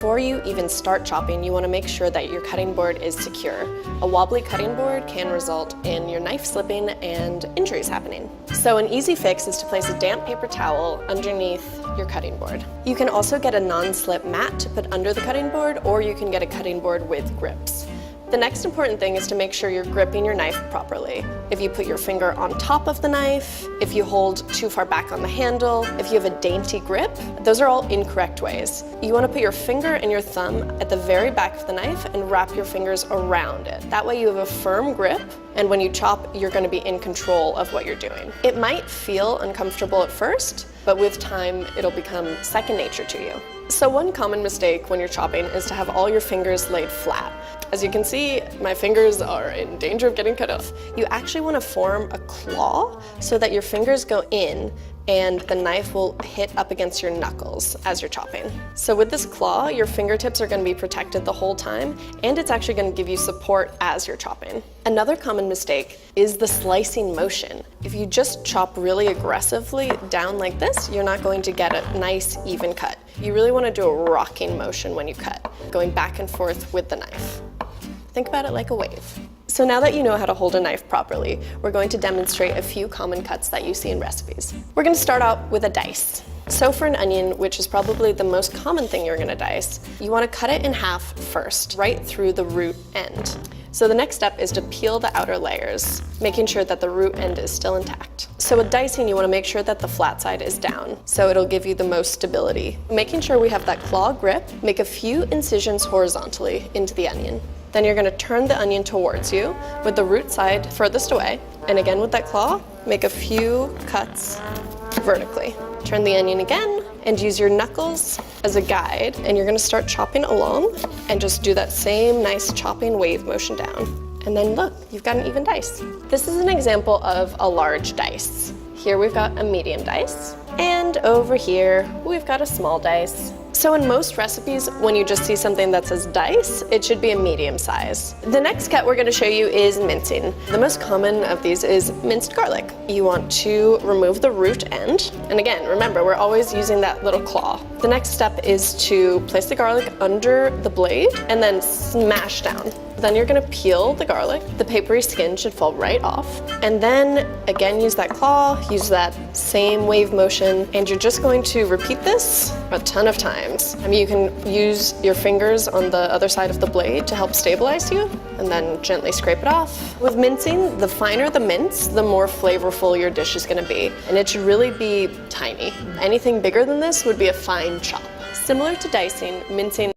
Before you even start chopping, you want to make sure that your cutting board is secure. A wobbly cutting board can result in your knife slipping and injuries happening. So an easy fix is to place a damp paper towel underneath your cutting board. You can also get a non-slip mat to put under the cutting board, or you can get a cutting board with grips. The next important thing is to make sure you're gripping your knife properly. If you put your finger on top of the knife, if you hold too far back on the handle, if you have a dainty grip, those are all incorrect ways. You want to put your finger and your thumb at the very back of the knife and wrap your fingers around it. That way you have a firm grip, and when you chop, you're going to be in control of what you're doing. It might feel uncomfortable at first, but with time, it'll become second nature to you. So one common mistake when you're chopping is to have all your fingers laid flat. As you can see, my fingers are in danger of getting cut off. You actually want to form a claw so that your fingers go in and the knife will hit up against your knuckles as you're chopping. So with this claw, your fingertips are going to be protected the whole time, and it's actually going to give you support as you're chopping. Another common mistake is the slicing motion. If you just chop really aggressively down like this, you're not going to get a nice, even cut. You really want to do a rocking motion when you cut, going back and forth with the knife. Think about it like a wave. So now that you know how to hold a knife properly, we're going to demonstrate a few common cuts that you see in recipes. We're going to start out with a dice. So for an onion, which is probably the most common thing you're going to dice, you want to cut it in half first, right through the root end. So the next step is to peel the outer layers, making sure that the root end is still intact. So with dicing, you want to make sure that the flat side is down, so it'll give you the most stability. Making sure we have that claw grip, make a few incisions horizontally into the onion. Then you're going to turn the onion towards you with the root side furthest away. And again with that claw, make a few cuts vertically. Turn the onion again and use your knuckles as a guide. And you're going to start chopping along and just do that same nice chopping wave motion down. And then look, you've got an even dice. This is an example of a large dice. Here we've got a medium dice. And over here, we've got a small dice. So in most recipes, when you just see something that says dice, it should be a medium size. The next cut we're going to show you is mincing. The most common of these is minced garlic. You want to remove the root end. And again, remember, we're always using that little claw. The next step is to place the garlic under the blade and then smash down. Then you're going to peel the garlic. The papery skin should fall right off. And then again, use that claw, use that same wave motion, and you're just going to repeat this a ton of times. I mean, you can use your fingers on the other side of the blade to help stabilize you, and then gently scrape it off. With mincing, the finer the mince, the more flavorful your dish is going to be. And it should really be tiny. Anything bigger than this would be a fine chop. Similar to dicing, mincing